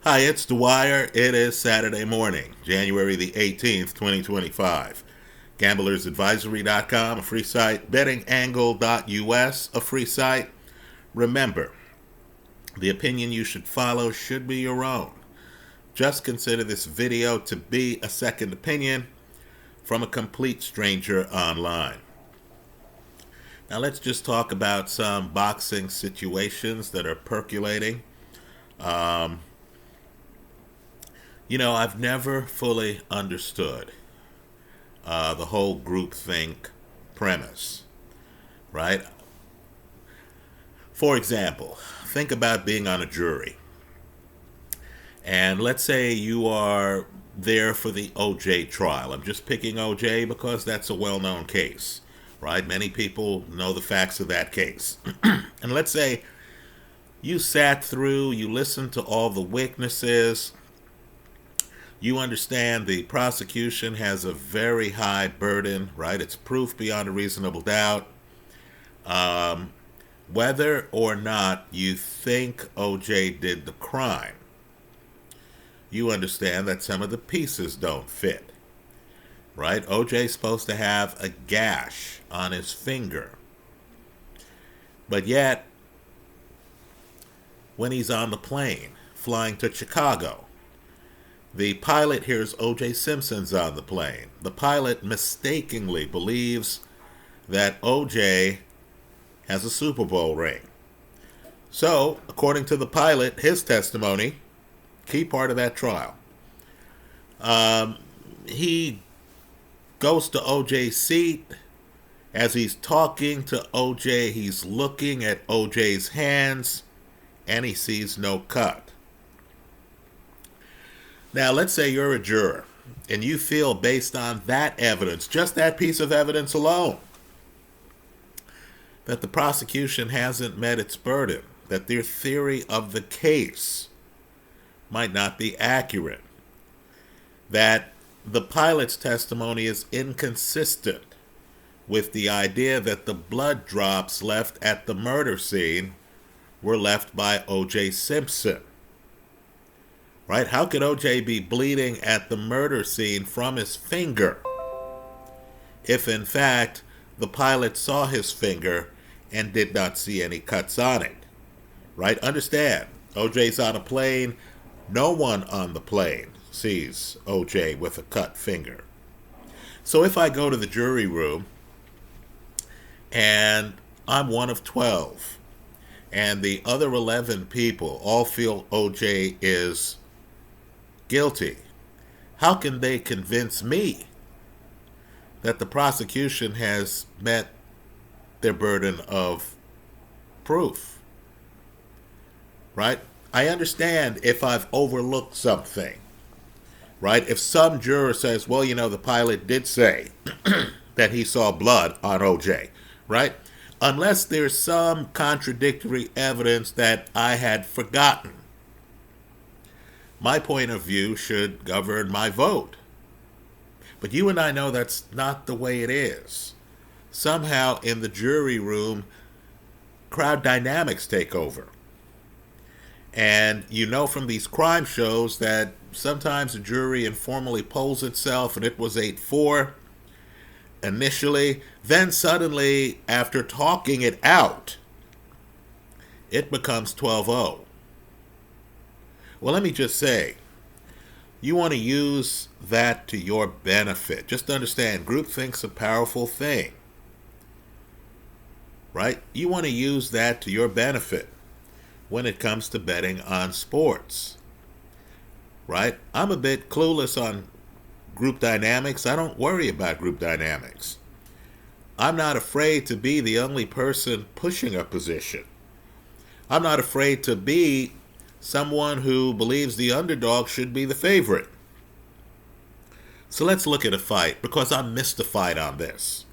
Hi, it's Dwyer. It is Saturday morning, January the 18th, 2025. GamblersAdvisory.com, a free site. BettingAngle.us, a free site. Remember, the opinion you should follow should be your own. Just consider this video to be a second opinion from a complete stranger online. Now let's just talk about some boxing situations that are percolating. Um, I've never fully understood the whole groupthink premise, right? For example, think about being on a jury. And let's say you are there for the OJ trial. I'm just picking OJ because that's a well-known case, right? Many people know the facts of that case. And let's say you sat through, you listened to all the witnesses, you understand the prosecution has a very high burden, right? It's proof beyond a reasonable doubt. Whether or not you think OJ did the crime, you understand that some of the pieces don't fit, right? OJ's supposed to have a gash on his finger. But yet, when he's on the plane flying to Chicago, the pilot hears O.J. Simpson's on the plane. The pilot mistakenly believes that O.J. has a Super Bowl ring. So, according to the pilot, his testimony, key part of that trial, he goes to O.J.'s seat. As he's talking to O.J., he's looking at O.J.'s hands, and he sees no cut. Now, let's say you're a juror, and you feel based on that evidence, just that piece of evidence alone, that the prosecution hasn't met its burden, that their theory of the case might not be accurate, that the pilot's testimony is inconsistent with the idea that the blood drops left at the murder scene were left by O.J. Simpson. Right? How could OJ be bleeding at the murder scene from his finger if, in fact, the pilot saw his finger and did not see any cuts on it? Right? Understand, OJ's on a plane. No one on the plane sees OJ with a cut finger. So if I go to the jury room and I'm one of 12 and the other 11 people all feel OJ is guilty, how can they convince me that the prosecution has met their burden of proof? Right? I understand if I've overlooked something, right? If some juror says, well, the pilot did say that he saw blood on OJ, right? Unless there's some contradictory evidence that I had forgotten, my point of view should govern my vote. But you and I know that's not the way it is. Somehow in the jury room, crowd dynamics take over. And you know from these crime shows that sometimes a jury informally polls itself and it was 8-4 initially. Then suddenly, after talking it out, it becomes 12-0. Well, let me just say, you want to use that to your benefit. Just understand, groupthink's a powerful thing, right? You want to use that to your benefit when it comes to betting on sports, right? I'm a bit clueless on group dynamics. I don't worry about group dynamics. I'm not afraid to be the only person pushing a position. I'm not afraid to be someone who believes the underdog should be the favorite. So let's look at a fight, because I'm mystified on this.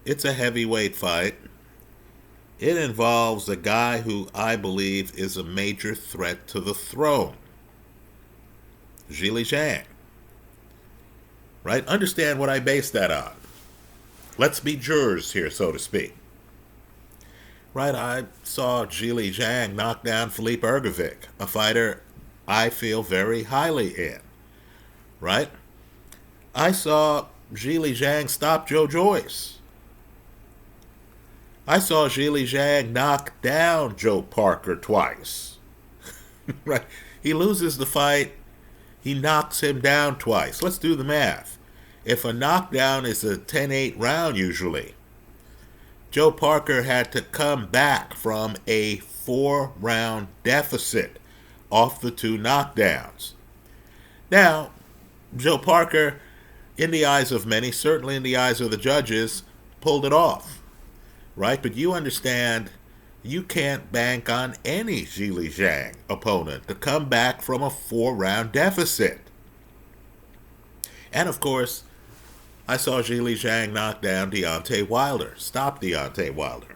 It's a heavyweight fight. It involves a guy who I believe is a major threat to the throne, Zhang. Right? Understand what I base that on. Let's be jurors here, so to speak. Right, I saw Zhang knock down Filip Ergovic, a fighter I feel very highly in, right? I saw Zhang stop Joe Joyce. I saw Zhang knock down Joe Parker twice. Right? He loses the fight, he knocks him down twice. Let's do the math. If a knockdown is a 10-8 round usually, Joe Parker had to come back from a 4-round deficit off the 2 knockdowns. Now, Joe Parker, in the eyes of many, certainly in the eyes of the judges, pulled it off, right? But you understand, you can't bank on any Zhang opponent to come back from a 4-round deficit. And of course, I saw Zhang knock down Deontay Wilder, stop Deontay Wilder.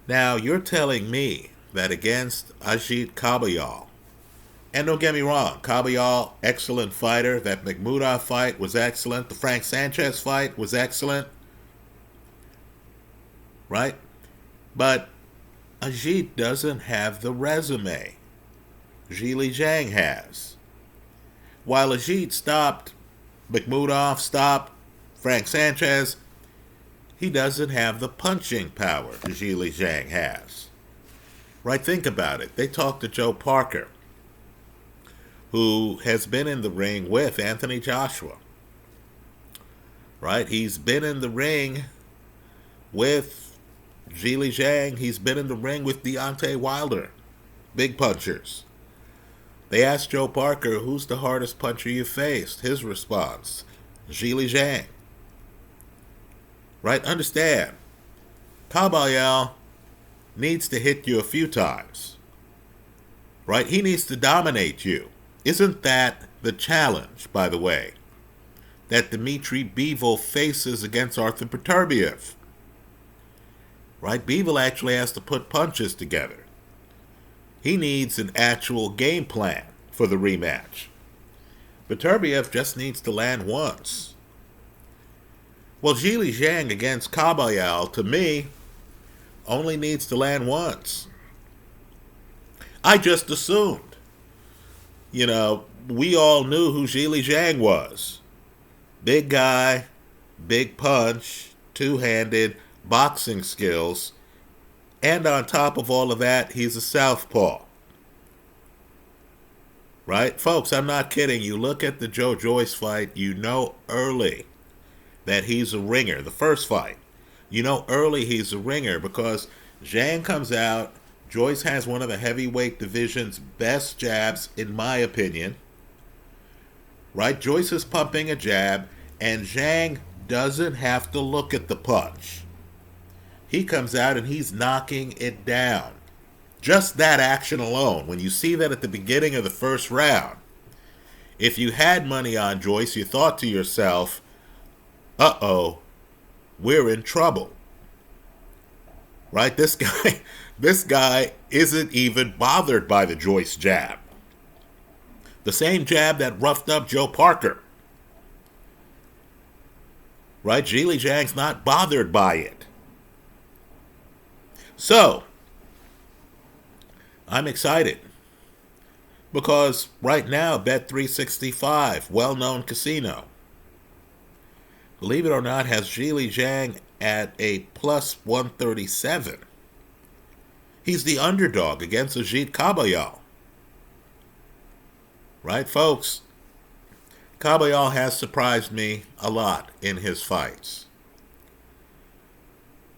Now, you're telling me that against Ajit Kabayel, and don't get me wrong, Kabayel, excellent fighter. That Makhmudov fight was excellent. The Frank Sanchez fight was excellent. Right? But Ajit doesn't have the resume Zhang has. While Ajit stopped Makhmudov, stopped Frank Sanchez, he doesn't have the punching power Zhang has. Right? Think about it. They talked to Joe Parker, who has been in the ring with Anthony Joshua. Right? He's been in the ring with Zhang. He's been in the ring with Deontay Wilder. Big punchers. They asked Joe Parker, who's the hardest puncher you faced? His response, Zhang. Right? Understand, Kabayel needs to hit you a few times. Right? He needs to dominate you. Isn't that the challenge, by the way, that Dmitry Bivol faces against Arthur Beterbiev? Right? Bivol actually has to put punches together. He needs an actual game plan for the rematch. Beterbiev just needs to land once. Well, Zhang against Kabayel, to me, only needs to land once. I just assumed. You know, we all knew who Zhang was. Big guy, big punch, two-handed, boxing skills, and on top of all of that, he's a southpaw. Right? Folks, I'm not kidding. You look at the Joe Joyce fight, you know early that he's a ringer. The first fight, you know early he's a ringer because Zhang comes out, Joyce has one of the heavyweight division's best jabs, in my opinion. Right? Joyce is pumping a jab, and Zhang doesn't have to look at the punch. He comes out and he's knocking it down. Just that action alone, when you see that at the beginning of the first round, if you had money on Joyce, you thought to yourself, uh-oh, we're in trouble. Right? This guy isn't even bothered by the Joyce jab. The same jab that roughed up Joe Parker. Right? Zhang's not bothered by it. So, I'm excited because right now, Bet365, well-known casino, believe it or not, has Zhang at a plus 137. He's the underdog against Ajit Kabayel. Right, folks? Kabayel has surprised me a lot in his fights.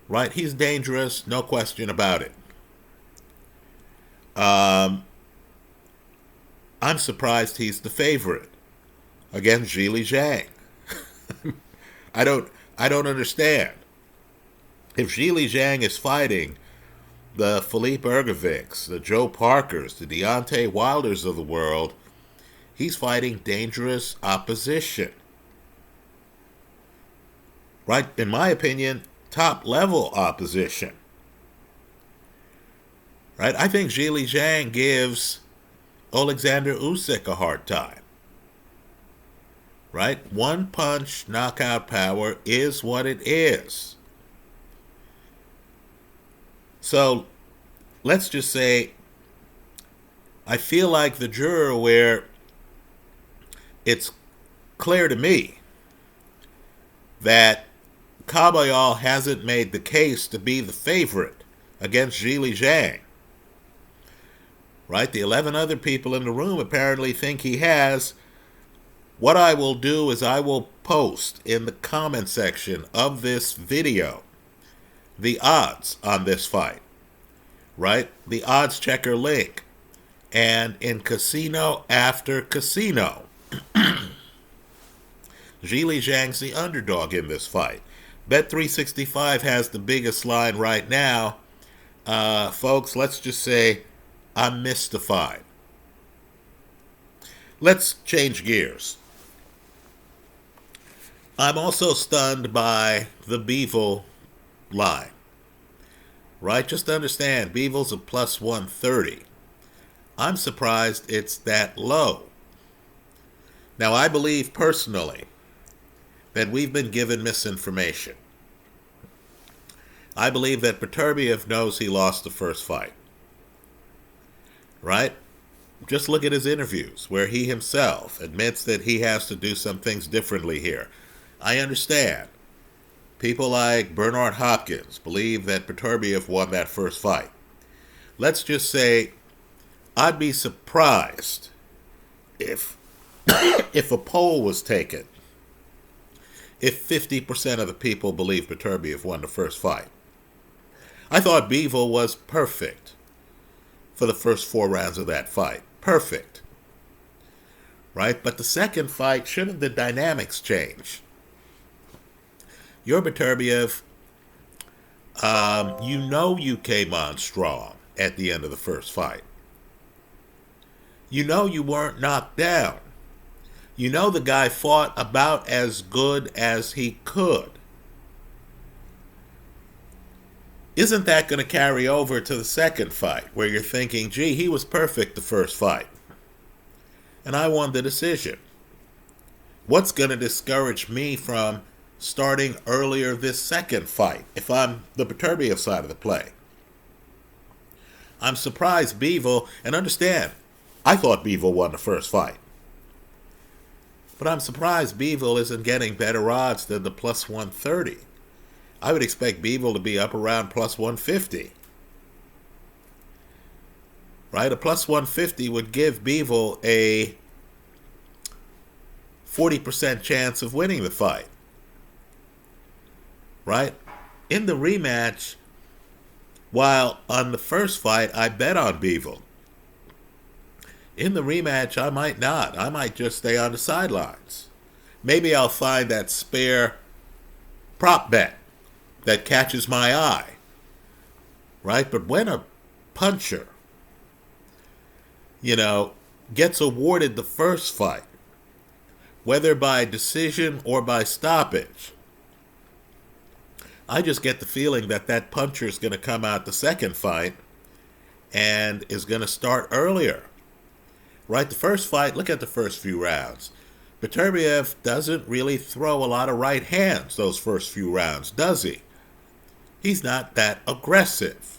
Right? He's dangerous, no question about it. I'm surprised he's the favorite against Zhang. I don't understand. If Zhang is fighting the Philippe Ergovics, the Joe Parkers, the Deontay Wilders of the world, he's fighting dangerous opposition. Right? In my opinion, top-level opposition. Right? I think Zhang gives Alexander Usyk a hard time. Right? One punch knockout power is what it is. So, let's just say I feel like the juror where it's clear to me that Kabayel hasn't made the case to be the favorite against Zhang. Right? The 11 other people in the room apparently think he has. What I will do is I will post in the comment section of this video the odds on this fight. Right? The odds checker link. And in casino after casino, Zhang's the underdog in this fight. Bet365 has the biggest line right now. Folks, let's just say I'm mystified. Let's change gears. I'm also stunned by the Bivol line. Right? Just understand, Bivol's a plus 130. I'm surprised it's that low. Now, I believe personally that we've been given misinformation. I believe that Beterbiev knows he lost the first fight. Right? Just look at his interviews where he himself admits that he has to do some things differently here. I understand. People like Bernard Hopkins believe that Beterbiev won that first fight. Let's just say I'd be surprised if a poll was taken if 50% of the people believe Beterbiev won the first fight. I thought Bivol was perfect for the first 4 rounds of that fight. Perfect. Right? But the second fight, shouldn't the dynamics change? You're Beterbiev. You know you came on strong at the end of the first fight. You know you weren't knocked down. You know the guy fought about as good as he could. Isn't that going to carry over to the second fight where you're thinking, gee, he was perfect the first fight and I won the decision? What's going to discourage me from starting earlier this second fight if I'm the Beterbiev side of the play? I'm surprised Bivol, and understand, I thought Bivol won the first fight. But I'm surprised Bivol isn't getting better odds than the plus 130. I would expect Bivol to be up around plus 150. Right? A plus 150 would give Bivol a 40% chance of winning the fight. Right? In the rematch, while on the first fight I bet on Bivol, in the rematch I might not. I might just stay on the sidelines. Maybe I'll find that spare prop bet that catches my eye. Right? But when a puncher, gets awarded the first fight, whether by decision or by stoppage, I just get the feeling that that puncher is going to come out the second fight and is going to start earlier. Right? The first fight, look at the first few rounds. Beterbiev doesn't really throw a lot of right hands those first few rounds, does he? He's not that aggressive.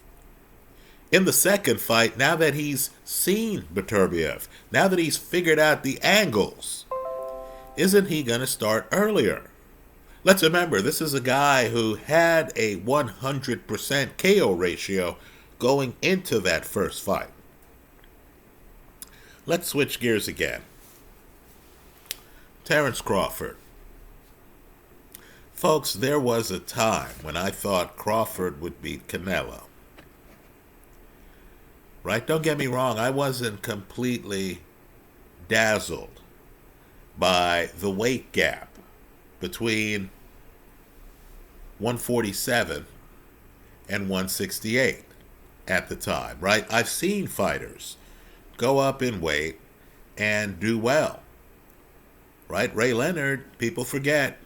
In the second fight, now that he's seen Beterbiev, now that he's figured out the angles, isn't he going to start earlier? Let's remember, this is a guy who had a 100% KO ratio going into that first fight. Let's switch gears again. Terence Crawford. Folks, there was a time when I thought Crawford would beat Canelo. Right? Don't get me wrong, I wasn't completely dazzled by the weight gap between 147 and 168 at the time, right? I've seen fighters go up in weight and do well, right? Ray Leonard, people forget,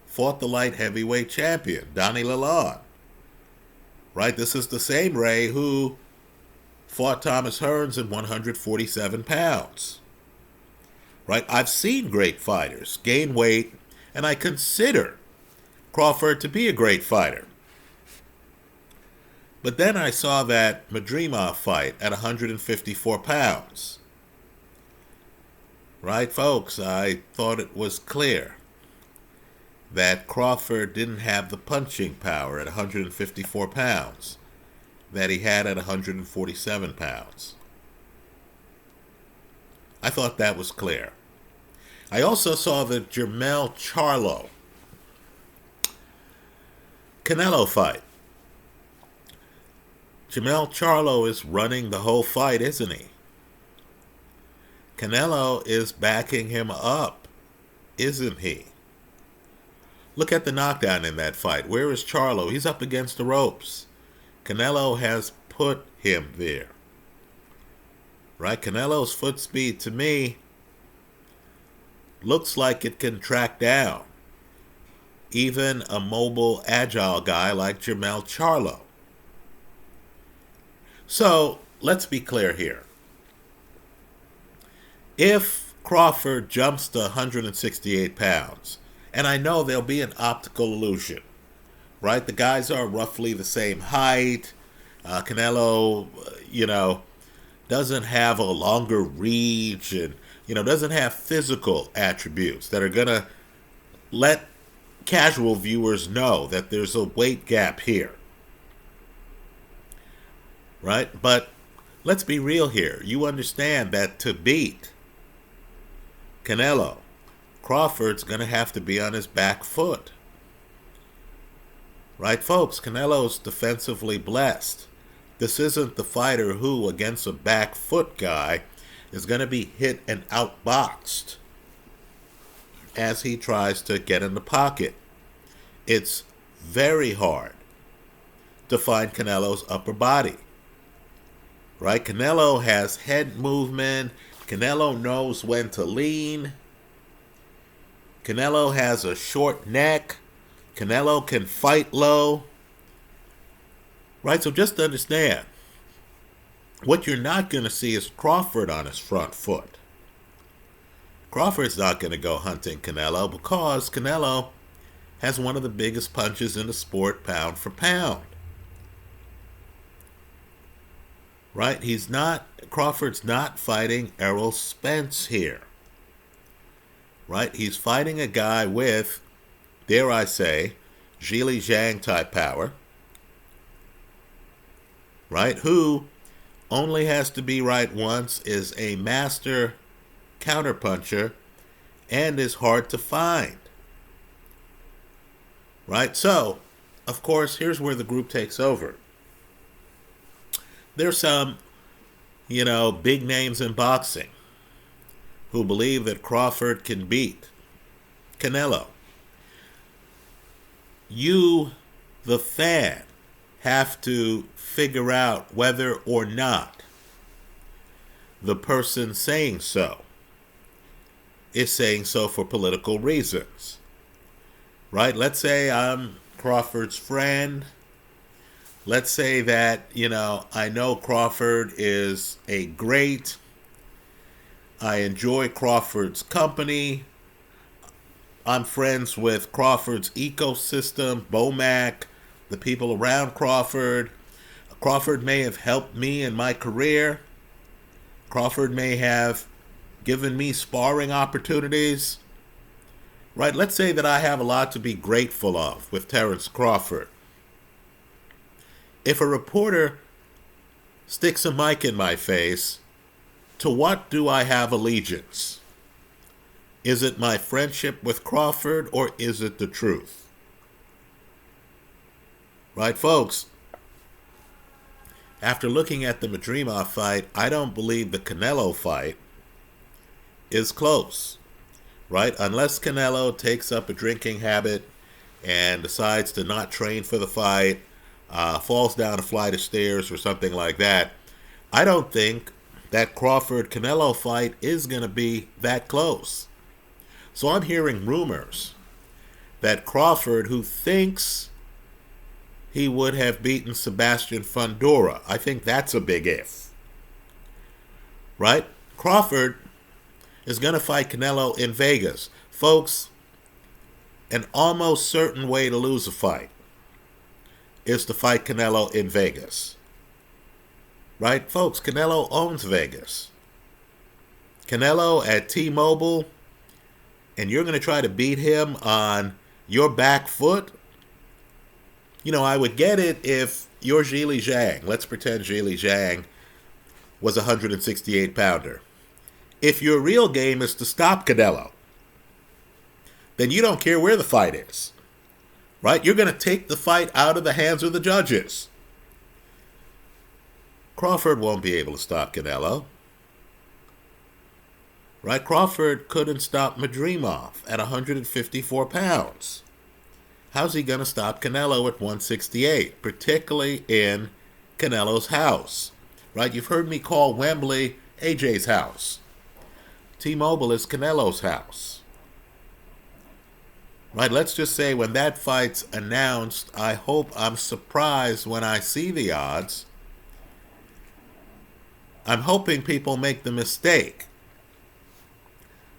fought the light heavyweight champion, Donnie Lalonde, right? This is the same Ray who fought Thomas Hearns at 147 pounds, right? I've seen great fighters gain weight, and I consider Crawford to be a great fighter. But then I saw that Madrimov fight at 154 pounds. Right, folks? I thought it was clear that Crawford didn't have the punching power at 154 pounds that he had at 147 pounds. I thought that was clear. I also saw the Jermell Charlo Canelo fight. Jermell Charlo is running the whole fight, isn't he? Canelo is backing him up, isn't he? Look at the knockdown in that fight. Where is Charlo? He's up against the ropes. Canelo has put him there. Right? Canelo's foot speed, to me, looks like it can track down even a mobile, agile guy like Jermell Charlo. So, let's be clear here. If Crawford jumps to 168 pounds, and I know there'll be an optical illusion, right? The guys are roughly the same height. Canelo, doesn't have a longer reach and, doesn't have physical attributes that are going to let casual viewers know that there's a weight gap here. Right? But let's be real here. You understand that to beat Canelo, Crawford's going to have to be on his back foot. Right, folks? Canelo's defensively blessed. This isn't the fighter who, against a back foot guy, is going to be hit and outboxed as he tries to get in the pocket. It's very hard to find Canelo's upper body. Right? Canelo has head movement. Canelo knows when to lean. Canelo has a short neck. Canelo can fight low. Right? So just understand, what you're not going to see is Crawford on his front foot. Crawford's not going to go hunting Canelo because Canelo has one of the biggest punches in the sport, pound for pound. Right? Crawford's not fighting Errol Spence here. Right? He's fighting a guy with, dare I say, Zhilei Zhang type power. Right? Who only has to be right once, is a master counterpuncher, and is hard to find. Right? So, of course, here's where the group takes over. There's some, big names in boxing who believe that Crawford can beat Canelo. You, the fan, have to figure out whether or not the person saying so is saying so for political reasons. Right? Let's say I'm Crawford's friend. Let's say that, I know Crawford is a great. I enjoy Crawford's company. I'm friends with Crawford's ecosystem, Bomac, the people around Crawford. Crawford may have helped me in my career. Crawford may have given me sparring opportunities. Right? Let's say that I have a lot to be grateful of with Terence Crawford. If a reporter sticks a mic in my face, to what do I have allegiance? Is it my friendship with Crawford, or is it the truth? Right, folks? After looking at the Madrimov fight, I don't believe the Canelo fight is close. Right? Unless Canelo takes up a drinking habit and decides to not train for the fight, falls down a flight of stairs or something like that, I don't think that Crawford-Canelo fight is going to be that close. So I'm hearing rumors that Crawford, who thinks he would have beaten Sebastian Fundora, I think that's a big if. Right? Crawford is going to fight Canelo in Vegas. Folks, an almost certain way to lose a fight. is to fight Canelo in Vegas. Right, folks? Canelo owns Vegas. Canelo at T-Mobile, and you're going to try to beat him on your back foot? You know, I would get it if you're Zhang. Let's pretend Zhang was a 168-pounder. If your real game is to stop Canelo, then you don't care where the fight is. Right? You're going to take the fight out of the hands of the judges. Crawford won't be able to stop Canelo. Right? Crawford couldn't stop Madrimov at 154 pounds. How's he going to stop Canelo at 168, particularly in Canelo's house? Right? You've heard me call Wembley AJ's house. T-Mobile is Canelo's house. Right? Let's just say when that fight's announced, I hope I'm surprised when I see the odds. I'm hoping people make the mistake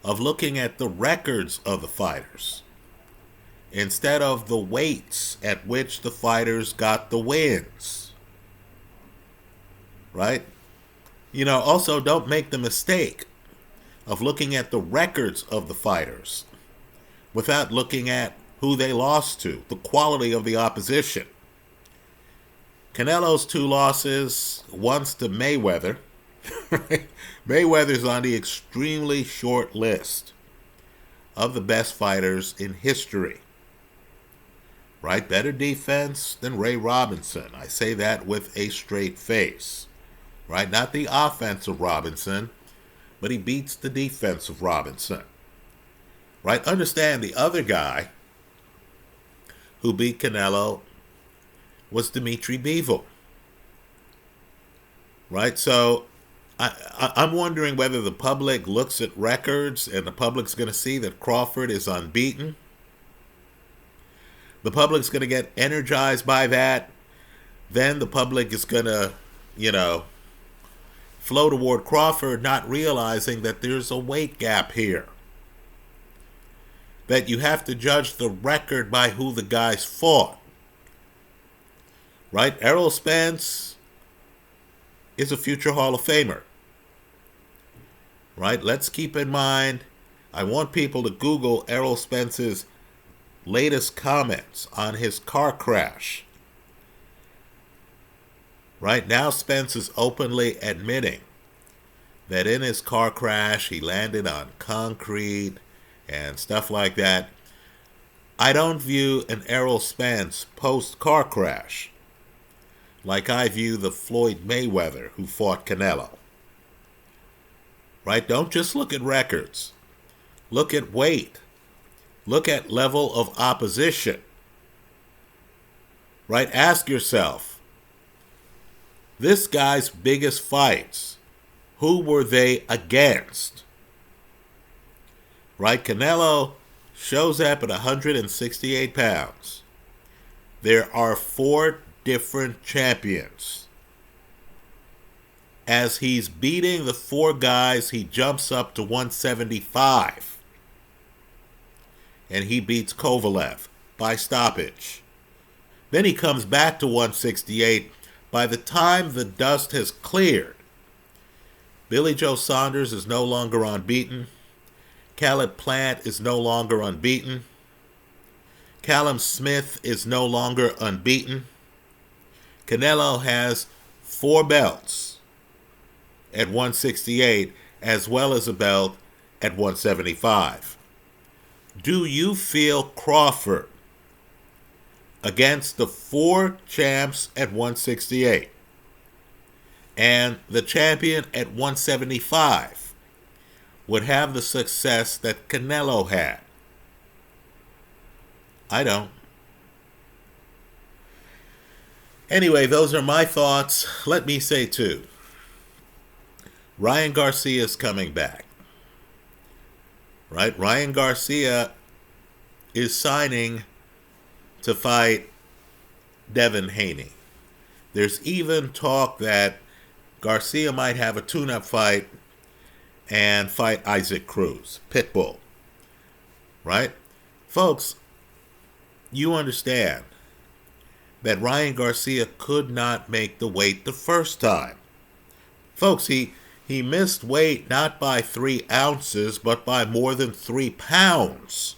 of looking at the records of the fighters instead of the weights at which the fighters got the wins. Right? You know, also don't make the mistake of looking at the records of the fighters without looking at who they lost to, the quality of the opposition. Canelo's 2 losses, once to Mayweather. Mayweather's on the extremely short list of the best fighters in history. Right? Better defense than Ray Robinson. I say that with a straight face. Right? Not the offense of Robinson, but he beats the defense of Robinson. Right? Understand the other guy who beat Canelo was Dimitri Bivol. Right? So I'm wondering whether the public looks at records and the public's going to see that Crawford is unbeaten. The public's going to get energized by that. Then the public is going to, flow toward Crawford, not realizing that there's a weight gap here. That you have to judge the record by who the guys fought. Right? Errol Spence is a future Hall of Famer. Right? Let's keep in mind, I want people to Google Errol Spence's latest comments on his car crash. Right now, Spence is openly admitting that in his car crash, he landed on concrete and stuff like that. I don't view an Errol Spence post-car crash like I view the Floyd Mayweather who fought Canelo. Right? Don't just look at records. Look at weight. Look at level of opposition. Right? Ask yourself, this guy's biggest fights, who were they against? Right? Canelo shows up at 168 pounds. There are 4 different champions. As he's beating the 4 guys, he jumps up to 175. And he beats Kovalev by stoppage. Then he comes back to 168. By the time the dust has cleared, Billy Joe Saunders is no longer unbeaten. Caleb Plant is no longer unbeaten. Callum Smith is no longer unbeaten. Canelo has 4 belts at 168, as well as a belt at 175. Do you feel Crawford against the 4 champs at 168 and the champion at 175 would have the success that Canelo had? I don't. Anyway, those are my thoughts. Let me say too, Ryan Garcia is coming back. Right? Ryan Garcia is signing to fight Devin Haney. There's even talk that Garcia might have a tune-up fight and fight Isaac Cruz, Pitbull. Right? Folks, you understand that Ryan Garcia could not make the weight the first time. Folks, he missed weight not by 3 ounces, but by more than 3 pounds.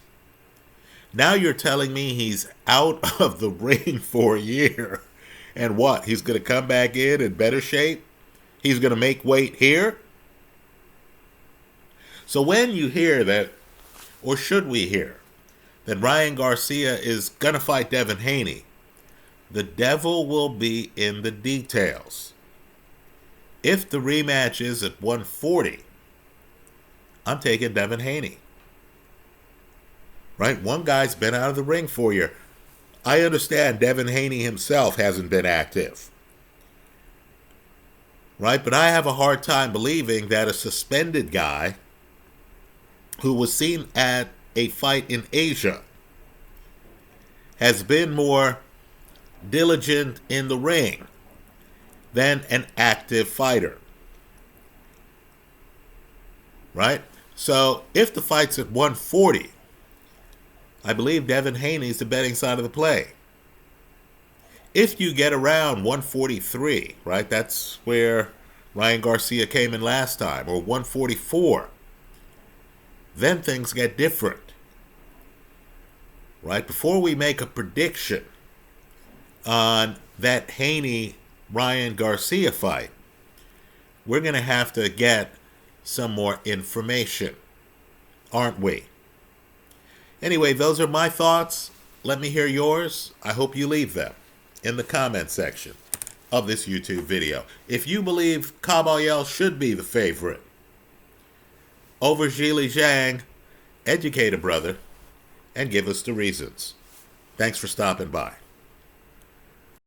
Now you're telling me he's out of the ring for a year. And what? He's going to come back in better shape? He's going to make weight here? So when you hear that, or should we hear, that Ryan Garcia is going to fight Devin Haney, the devil will be in the details. If the rematch is at 140, I'm taking Devin Haney. Right? One guy's been out of the ring for a year. I understand Devin Haney himself hasn't been active. Right? But I have a hard time believing that a suspended guy who was seen at a fight in Asia has been more diligent in the ring than an active fighter. Right? So if the fight's at 140, I believe Devin Haney's the betting side of the play. If you get around 143, right, that's where Ryan Garcia came in last time, or 144, then things get different. Right? Before we make a prediction on that Haney-Ryan Garcia fight, we're going to have to get some more information, aren't we? Anyway, those are my thoughts. Let me hear yours. I hope you leave them in the comment section of this YouTube video. If you believe Kabayel should be the favorite over Zhilei Zhang, educate a brother and give us the reasons. Thanks for stopping by.